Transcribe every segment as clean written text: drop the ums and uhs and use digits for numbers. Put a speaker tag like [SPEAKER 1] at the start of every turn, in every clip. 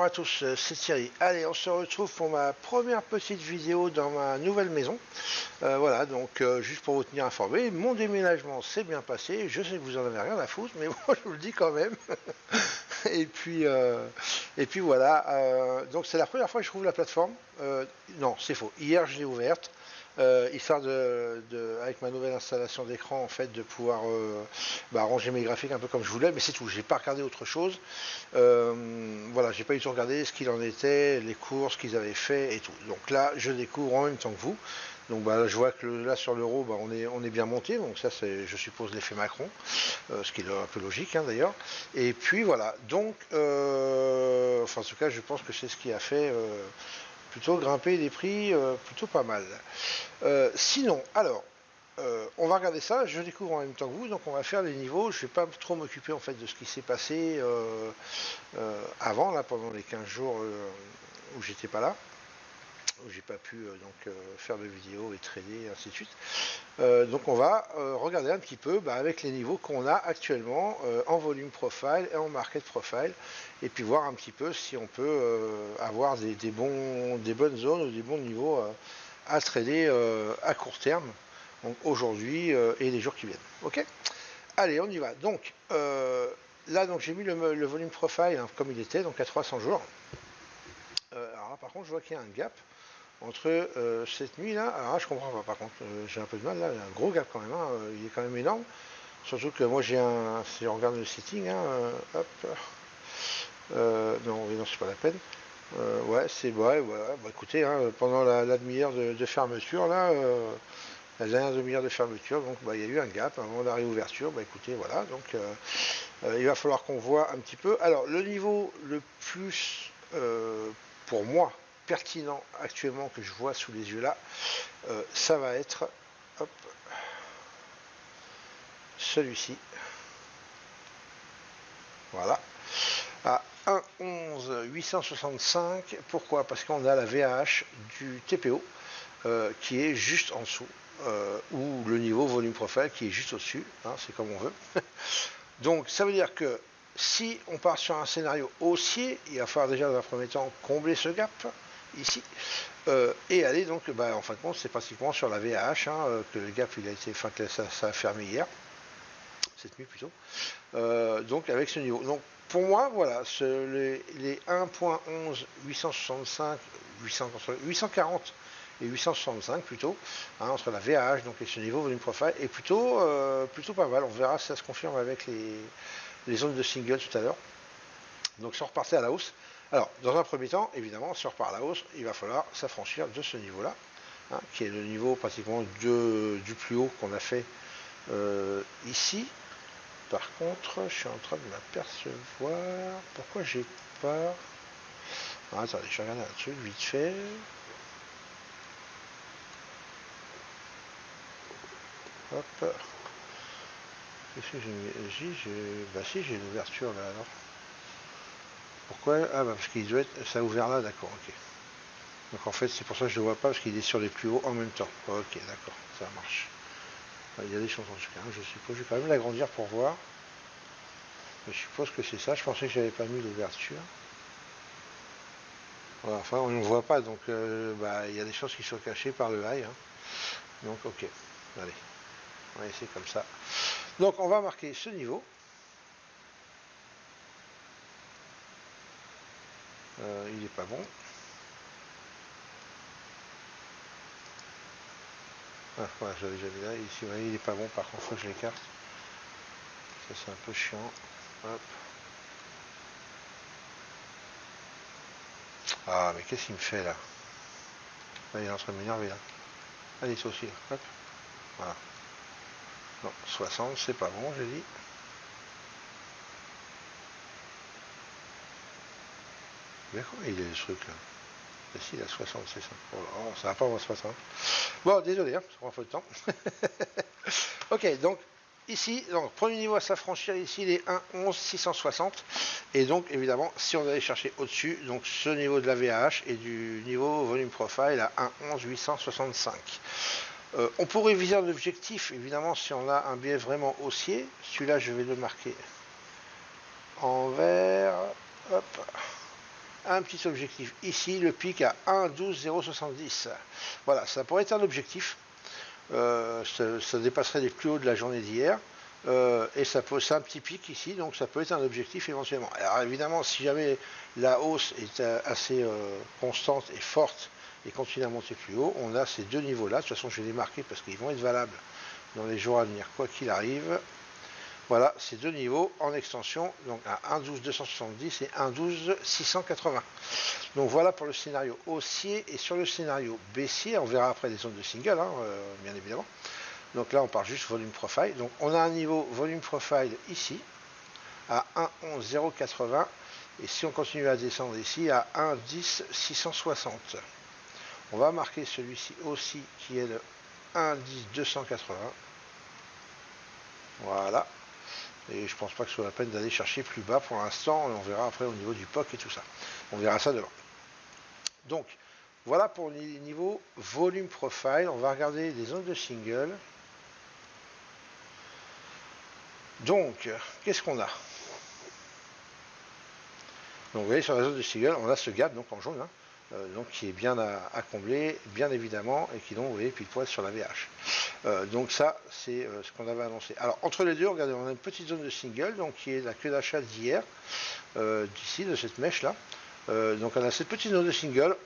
[SPEAKER 1] bonjour à tous, c'est Thierry. Allez, on se retrouve pour ma première petite vidéo dans ma nouvelle maison. Voilà, donc juste pour vous tenir informé, mon déménagement s'est bien passé. Je sais que vous en avez rien à foutre, mais moi je vous le dis quand même. et puis, voilà. Donc c'est la première fois que je trouve la plateforme. Non, c'est faux. Hier je l'ai ouverte. Histoire avec ma nouvelle installation d'écran en fait de pouvoir ranger mes graphiques un peu comme je voulais, mais c'est tout, j'ai pas regardé autre chose. Voilà, j'ai pas eu tout regardé ce qu'il en était, les courses qu'ils avaient fait et tout. Donc là je découvre en même temps que vous. Donc je vois que là sur l'euro on est bien monté, donc ça c'est je suppose l'effet Macron, ce qui est un peu logique hein, d'ailleurs. Et puis voilà, donc enfin en tout cas je pense que c'est ce qui a fait plutôt grimper les prix plutôt pas mal. Sinon, alors, on va regarder ça, je découvre en même temps que vous, donc on va faire les niveaux, je ne vais pas trop m'occuper en fait de ce qui s'est passé avant, là, pendant les 15 jours où j'étais pas là, où j'ai pas pu faire de vidéos et trader, et ainsi de suite. Donc on va regarder un petit peu avec les niveaux qu'on a actuellement en volume profile et en market profile, et puis voir un petit peu si on peut avoir des bonnes zones ou des bons niveaux à trader à court terme, donc aujourd'hui et les jours qui viennent. Ok, allez, on y va. Donc là, donc j'ai mis le volume profile hein, comme il était, donc à 300 jours. Alors là, par contre, je vois qu'il y a un gap entre cette nuit là. Alors là, je comprends pas. Par contre, j'ai un peu de mal là. Il y a un gros gap quand même. Hein, il est quand même énorme. Surtout que moi, j'ai un. Si on regarde le setting, hein, hop. Non, c'est pas la peine. Ouais, c'est ouais, écoutez, hein, pendant la demi-heure de fermeture là, la dernière demi-heure de fermeture, donc il y a eu un gap avant la réouverture. Écoutez, voilà, donc il va falloir qu'on voit un petit peu. Alors le niveau le plus pour moi pertinent actuellement que je vois sous les yeux là, ça va être hop, celui-ci. Voilà. À 1,11,865. Pourquoi? Parce qu'on a la VAH du TPO qui est juste en dessous, ou le niveau volume profile qui est juste au-dessus, hein, c'est comme on veut. Donc ça veut dire que si on part sur un scénario haussier, il va falloir déjà dans un premier temps combler ce gap ici, et aller donc en fin de compte c'est pratiquement sur la VAH hein, que le gap il a été, enfin que ça a fermé hier, cette nuit plutôt, donc avec ce niveau. Donc pour moi voilà, les 1.11 865 840 et 865 plutôt, hein, entre la VAH donc et ce niveau volume profile est plutôt pas mal. On verra si ça se confirme avec les zones de single tout à l'heure. Donc si on repartait à la hausse, alors dans un premier temps évidemment si on repart à la hausse il va falloir s'affranchir de ce niveau là hein, qui est le niveau pratiquement du plus haut qu'on a fait ici. Par contre je suis en train de m'apercevoir pourquoi j'ai pas attendez, je vais regarder un truc vite fait. Hop. Qu'est-ce que j'ai si j'ai l'ouverture là alors. Pourquoi? Ah parce qu'il doit être. Ça a ouvert là, d'accord, ok. Donc en fait c'est pour ça que je ne le vois pas parce qu'il est sur les plus hauts en même temps. Ok, d'accord, ça marche. Il y a des chances en tout cas, hein, je suppose. Je vais quand même l'agrandir pour voir. Mais je suppose que c'est ça. Je pensais que j'avais pas mis l'ouverture. Voilà, enfin on ne voit pas, donc il y a des chances qui soient cachées par le high. Hein. Donc ok, allez, on va essayer comme ça. Donc on va marquer ce niveau. Il est pas bon. Ah voilà, j'avais déjà vu là. Ici, vous voyez, il est pas bon, par contre, faut que je l'écarte. Ça c'est un peu chiant. Hop. Ah mais qu'est-ce qu'il me fait là? Il est en train de m'énerver là. Allez, ça aussi là. Hop. Voilà. Non, 60, c'est pas bon, j'ai dit. Mais quoi il est le truc là? Ici, il a 60, c'est ça. Oh, ça va pas avoir 60. Bon, désolé, hein, ça prend un peu de temps. Ok, donc ici, donc, premier niveau à s'affranchir ici, les 1,11,660. Et donc, évidemment, si on allait chercher au-dessus, donc ce niveau de la VAH et du niveau volume profile à 1,11,865. On pourrait viser l'objectif, évidemment, si on a un biais vraiment haussier. Celui-là, je vais le marquer en vert. Hop. un petit objectif ici, le pic à 1,12,070. Voilà, ça pourrait être un objectif. Ça dépasserait les plus hauts de la journée d'hier. Et ça peut, c'est un petit pic ici, donc ça peut être un objectif éventuellement. Alors évidemment, si jamais la hausse est assez constante et forte et continue à monter plus haut, on a ces deux niveaux-là. De toute façon, je vais les marquer parce qu'ils vont être valables dans les jours à venir, quoi qu'il arrive. Voilà, ces deux niveaux en extension, donc à 1,12,270 et 1,12,680. Donc voilà pour le scénario haussier. Et sur le scénario baissier, on verra après les zones de single, hein, bien évidemment. Donc là, on parle juste volume profile. Donc on a un niveau volume profile ici, à 1,11,080. Et si on continue à descendre ici, à 1,10,660. On va marquer celui-ci aussi, qui est le 1,10,280. Voilà. Et je pense pas que ce soit la peine d'aller chercher plus bas pour l'instant. On verra après au niveau du POC et tout ça. On verra ça demain. Donc, voilà pour le niveau volume profile. On va regarder les zones de single. Donc, qu'est-ce qu'on a? Donc, vous voyez, sur la zone de single, on a ce gap donc en jaune, hein, donc qui est bien à combler, bien évidemment, et qui donc, vous voyez, pile poil sur la VH. Donc ça, c'est ce qu'on avait annoncé. Alors, entre les deux, regardez, on a une petite zone de single, donc qui est la queue d'achat d'hier, d'ici, de cette mèche-là. Donc, on a cette petite zone de single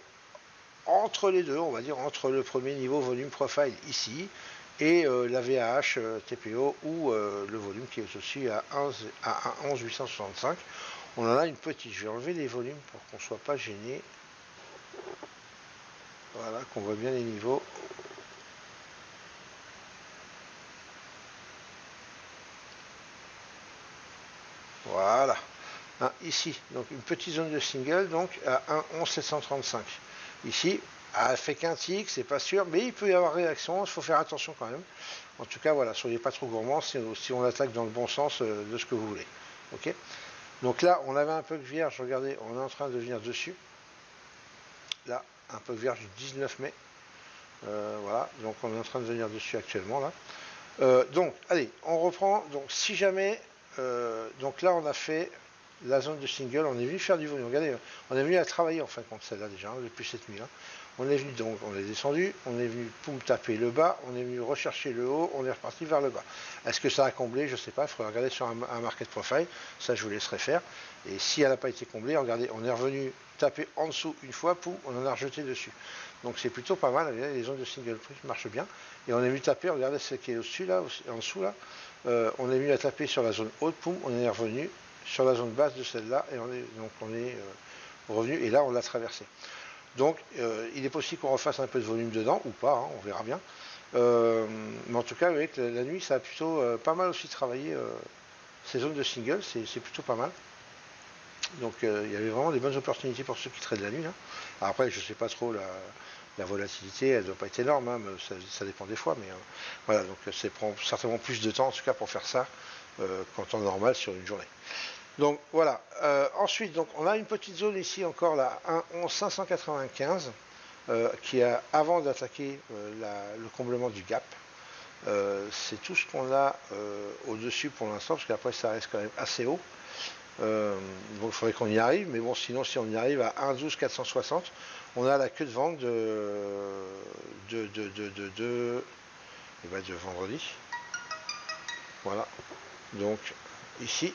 [SPEAKER 1] entre les deux, on va dire, entre le premier niveau volume profile ici, et la VAH TPO, ou le volume qui est aussi à 11,865. On en a une petite. Je vais enlever les volumes pour qu'on ne soit pas gêné. Voilà, qu'on voit bien les niveaux. Voilà. Hein, ici, donc une petite zone de single, donc à 1,11,735. Ici, elle fait qu'un tick, c'est pas sûr, mais il peut y avoir réaction, il faut faire attention quand même. En tout cas, voilà, soyez pas trop gourmands si on attaque dans le bon sens de ce que vous voulez. Ok. Donc là, on avait un peu de vierge, regardez, on est en train de venir dessus. Là, un peu de vierge du 19 mai. Voilà, donc on est en train de venir dessus actuellement là. Donc, allez, on reprend. Donc, si jamais, donc là, on a fait la zone de single, on est venu faire du volume. Regardez, on est venu à travailler en fin de compte celle-là déjà, hein, depuis cette nuit-là. On est venu donc, on est descendu, on est venu poum taper le bas, on est venu rechercher le haut, on est reparti vers le bas. Est-ce que ça a comblé? Je ne sais pas, il faudrait regarder sur un market profile, ça je vous laisserai faire. Et si elle n'a pas été comblée, regardez, on est revenu taper en dessous une fois, poum, on en a rejeté dessus. Donc c'est plutôt pas mal, les zones de single prix marchent bien. Et on est venu taper, regardez ce qui est au-dessus là, en dessous là, on est venu à taper sur la zone haute, poum, on est revenu sur la zone basse de celle-là, et on est revenu, et là on l'a traversé. Donc il est possible qu'on refasse un peu de volume dedans, ou pas, hein, on verra bien. Mais en tout cas, avec la nuit, ça a plutôt pas mal aussi travaillé ces zones de single, c'est plutôt pas mal. Donc il y avait vraiment des bonnes opportunités pour ceux qui traitent la nuit. Hein. Alors, après, je ne sais pas trop, la volatilité, elle ne doit pas être énorme, hein, ça dépend des fois, mais voilà, donc ça prend certainement plus de temps en tout cas pour faire ça qu'en temps normal sur une journée. Donc voilà, ensuite donc, on a une petite zone ici encore là, 1,11,595, qui a avant d'attaquer le comblement du gap. C'est tout ce qu'on a au-dessus pour l'instant, parce qu'après ça reste quand même assez haut. Donc il faudrait qu'on y arrive, mais bon, sinon si on y arrive à 1,12,460, on a la queue de vente de vendredi. Voilà, donc ici.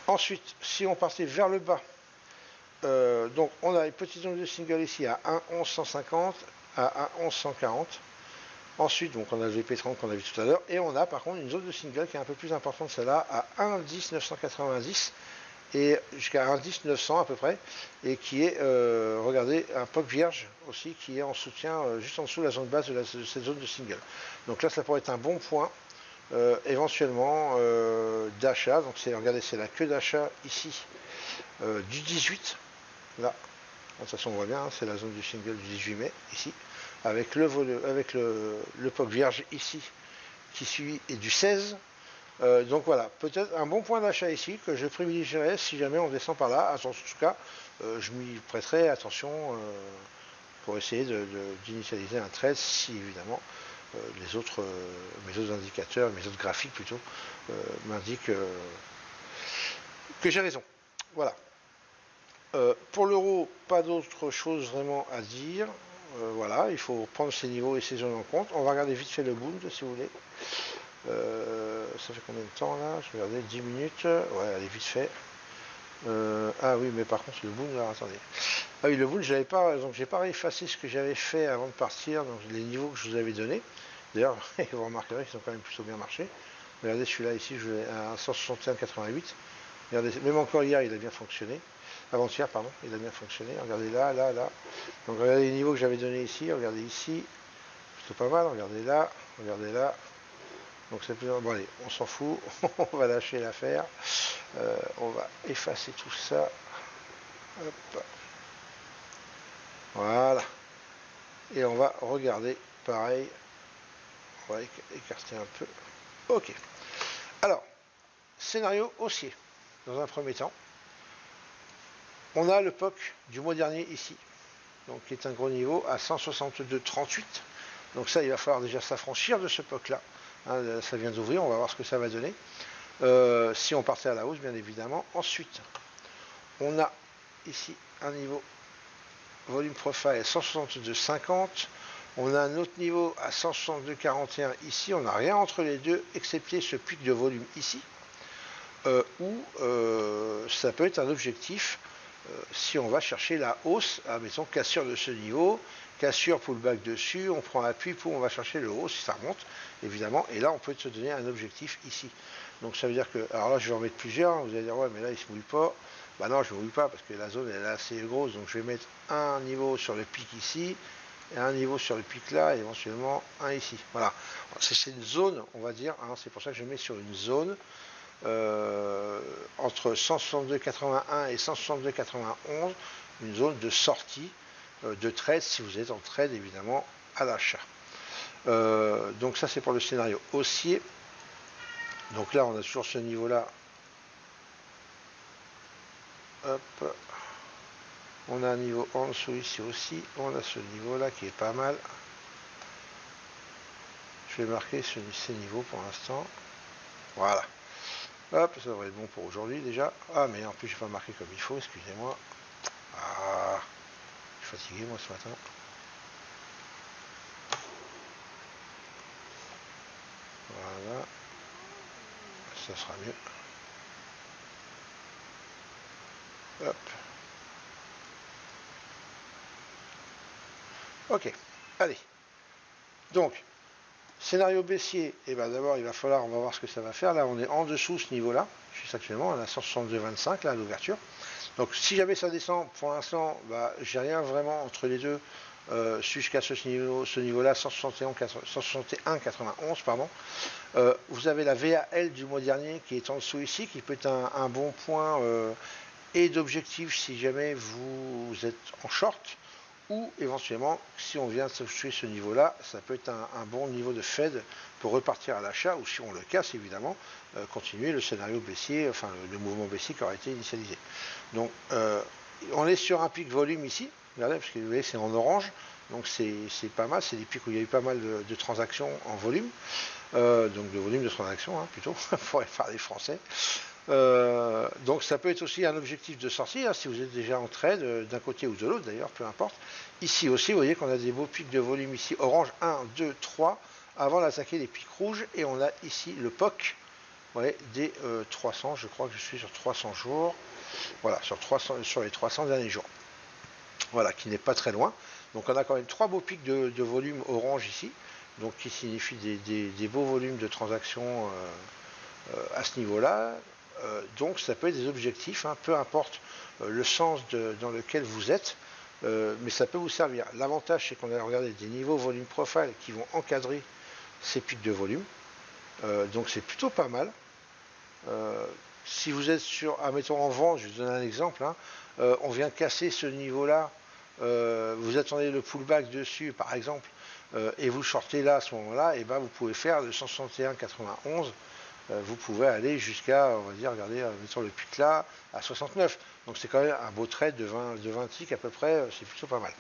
[SPEAKER 1] Ensuite, si on partait vers le bas, donc on a une petite zone de single ici à 1,11,150 à 1,11,140. Ensuite, donc on a le VP30 qu'on a vu tout à l'heure, et on a par contre une zone de single qui est un peu plus importante, celle-là, à 1,10,990 et jusqu'à 1,10,900 à peu près, et qui est, regardez, un POC vierge aussi, qui est en soutien juste en dessous de la zone basse de cette zone de single. Donc là, ça pourrait être un bon point, éventuellement, d'achat. Donc regardez, c'est la queue d'achat ici, du 18, là. De toute façon, on voit bien, hein, c'est la zone du single du 18 mai, ici, avec le POC vierge ici, qui suit, et du 16. Donc voilà, peut-être un bon point d'achat ici, que je privilégierais si jamais on descend par là. En tout cas, je m'y prêterai attention pour essayer d'initialiser un trade, si évidemment mes autres indicateurs, mes autres graphiques plutôt, m'indiquent que j'ai raison. voilà. Pour l'euro, pas d'autre chose vraiment à dire. Voilà, il faut prendre ces niveaux et ces zones en compte. On va regarder vite fait le Bund, si vous voulez. Ça fait combien de temps là? Je vais regarder 10 minutes. Ouais, allez, vite fait. Ah oui, mais par contre, le Bund, alors attendez. Ah oui, le Bund, j'avais pas, donc j'ai pas effacé ce que j'avais fait avant de partir, donc les niveaux que je vous avais donnés. D'ailleurs, vous remarquerez qu'ils ont quand même plutôt bien marché. Regardez celui-là ici, je l'ai à 161,88. Regardez, même encore hier, il a bien fonctionné. Avant-hier, pardon, il a bien fonctionné. Regardez là, là, là. Donc regardez les niveaux que j'avais donnés ici, regardez ici. Plutôt pas mal, regardez là, regardez là. Donc c'est plus... Bon allez, on s'en fout, on va lâcher l'affaire. On va effacer tout ça. Hop. Voilà. Et on va regarder pareil. On va écarter un peu. Ok. Alors, scénario haussier. Dans un premier temps, on a le POC du mois dernier ici. Donc qui est un gros niveau à 162,38. Donc ça, il va falloir déjà s'affranchir de ce POC-là. Hein, ça vient d'ouvrir, on va voir ce que ça va donner. Si on partait à la hausse, bien évidemment. Ensuite, on a ici un niveau volume profile 162,50. On a un autre niveau à 162,41 ici. On n'a rien entre les deux, excepté ce pic de volume ici, où ça peut être un objectif si on va chercher la hausse, mettons cassure de ce niveau, cassure pullback dessus, on prend appui, on va chercher le haut si ça remonte, évidemment, et là on peut se donner un objectif ici. Donc ça veut dire que, alors là je vais en mettre plusieurs, vous allez dire ouais mais là il se mouille pas, bah non je ne mouille pas parce que la zone elle est assez grosse, donc je vais mettre un niveau sur le pic ici, et un niveau sur le pic là, et éventuellement un ici. Voilà, c'est une zone on va dire, hein, c'est pour ça que je mets sur une zone, entre 162,81 et 162,91, une zone de sortie de trade si vous êtes en trade évidemment à l'achat. Donc ça c'est pour le scénario haussier. Donc là on a toujours ce niveau là. Hop. On a un niveau en dessous ici aussi. On a ce niveau là qui est pas mal. Je vais marquer ces niveaux pour l'instant. Voilà. Hop, ça devrait être bon pour aujourd'hui déjà. Ah mais en plus j'ai pas marqué comme il faut, excusez-moi. Ah, je suis fatigué moi ce matin. Voilà. Ça sera mieux. Hop. Ok. Allez. Donc, scénario baissier, et ben d'abord il va falloir, on va voir ce que ça va faire. Là on est en dessous ce niveau-là. Je suis actuellement à 162,25 là à l'ouverture. Donc si jamais ça descend, pour l'instant, bah, j'ai rien vraiment entre les deux jusqu'à ce niveau-là, 161,91, pardon. Vous avez la VAL du mois dernier qui est en dessous ici, qui peut être un bon point et d'objectif si jamais vous êtes en short, ou éventuellement, si on vient de toucher ce niveau-là, ça peut être un bon niveau de Fed pour repartir à l'achat, ou si on le casse, évidemment, continuer le scénario baissier, enfin le mouvement baissier qui aura été initialisé. Donc, on est sur un pic volume ici, regardez, parce que vous voyez, c'est en orange, donc c'est pas mal, c'est des pics où il y a eu pas mal de transactions en volume, donc de volume de transactions, hein, plutôt, pour parler français. Donc ça peut être aussi un objectif de sortie, hein, si vous êtes déjà en trade, d'un côté ou de l'autre d'ailleurs, peu importe. Ici aussi, vous voyez qu'on a des beaux pics de volume ici, orange 1, 2, 3, avant d'attaquer les pics rouges, et on a ici le POC, ouais, des 300, je crois que je suis sur 300 jours, voilà, sur les 300 derniers jours, voilà, qui n'est pas très loin. Donc on a quand même trois beaux pics de volume orange ici, donc qui signifie des beaux volumes de transactions à ce niveau-là. Donc ça peut être des objectifs, hein, peu importe le sens dans lequel vous êtes, mais ça peut vous servir. L'avantage c'est qu'on a regardé des niveaux volume profile qui vont encadrer ces pics de volume, donc c'est plutôt pas mal. Si vous êtes sur, admettons en vente, je vais vous donner un exemple, hein, on vient casser ce niveau-là, vous attendez le pullback dessus par exemple, et vous shortez là à ce moment-là, et ben vous pouvez faire le 161,91. Vous pouvez aller jusqu'à, on va dire, regardez, mettons le pic là, à 69. Donc c'est quand même un beau trade de 20 ticks à peu près, c'est plutôt pas mal.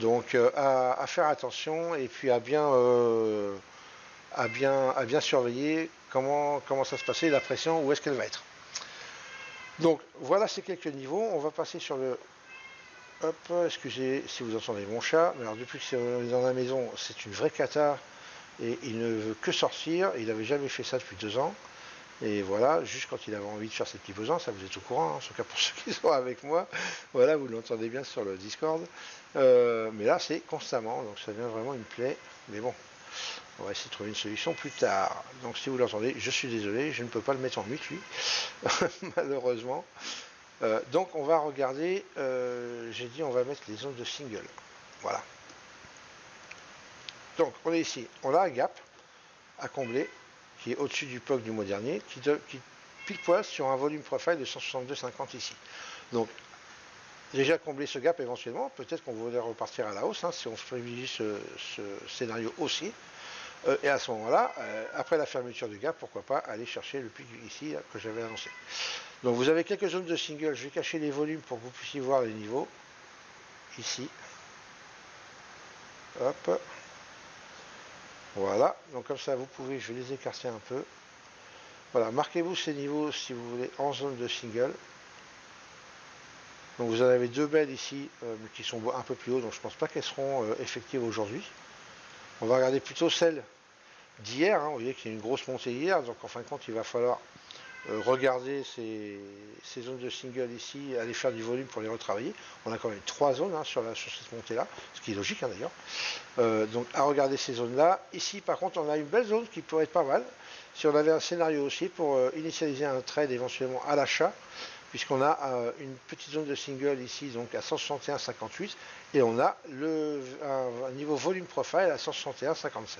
[SPEAKER 1] Donc à faire attention et puis à bien surveiller comment ça se passait, la pression, où est-ce qu'elle va être. Donc voilà ces quelques niveaux. On va passer sur le... Hop, excusez si vous entendez mon chat. Mais alors depuis que c'est dans la maison, c'est une vraie cata. Et il ne veut que sortir. Il n'avait jamais fait ça depuis 2 ans. Et voilà, juste quand il avait envie de faire ses petits besoins, ça vous êtes au courant, hein, en tout cas pour ceux qui sont avec moi. Voilà, vous l'entendez bien sur le Discord. Mais là, c'est constamment, donc ça devient vraiment une plaie. Mais bon, on va essayer de trouver une solution plus tard. Donc si vous l'entendez, je suis désolé, je ne peux pas le mettre en mute, lui, malheureusement. Donc on va regarder, j'ai dit on va mettre les zones de single. Voilà. Donc on est ici, on a un gap à combler qui est au-dessus du POC du mois dernier, qui pile poil sur un volume profile de 162,50 ici. Donc déjà combler ce gap éventuellement, peut-être qu'on voudrait repartir à la hausse, hein, si on privilégie ce scénario haussier. Et à ce moment-là, après la fermeture du gap, pourquoi pas aller chercher le pic ici que j'avais annoncé. Donc vous avez quelques zones de single, je vais cacher les volumes pour que vous puissiez voir les niveaux. Ici. Hop. Voilà, donc comme ça vous pouvez, je vais les écarter un peu. Voilà, marquez-vous ces niveaux si vous voulez en zone de single. Donc vous en avez 2 belles ici, mais qui sont un peu plus haut, donc je ne pense pas qu'elles seront effectives aujourd'hui. On va regarder plutôt celles d'hier, hein. Vous voyez qu'il y a une grosse montée hier, donc en fin de compte il va falloir regarder ces zones de single ici, aller faire du volume pour les retravailler. On a quand même 3 zones, hein, sur cette montée-là, ce qui est logique, hein, d'ailleurs. Donc à regarder ces zones-là. Ici par contre on a une belle zone qui pourrait être pas mal, si on avait un scénario aussi pour initialiser un trade éventuellement à l'achat, puisqu'on a une petite zone de single ici, donc à 161,58, et on a un niveau volume profile à 161,57.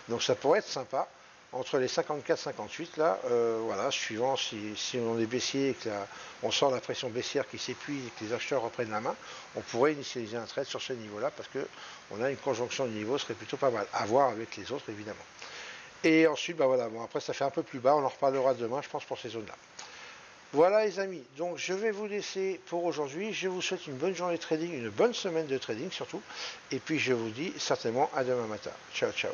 [SPEAKER 1] Donc ça pourrait être sympa, entre les 54-58 là, voilà, suivant si on est baissier et que on sort la pression baissière qui s'épuise et que les acheteurs reprennent la main, on pourrait initialiser un trade sur ce niveau-là, parce que on a une conjonction de niveaux, ce serait plutôt pas mal, à voir avec les autres évidemment. Et ensuite, bah voilà, bon après ça fait un peu plus bas, on en reparlera demain, je pense, pour ces zones-là. Voilà les amis, donc je vais vous laisser pour aujourd'hui. Je vous souhaite une bonne journée de trading, une bonne semaine de trading surtout. Et puis je vous dis certainement à demain matin. Ciao, ciao.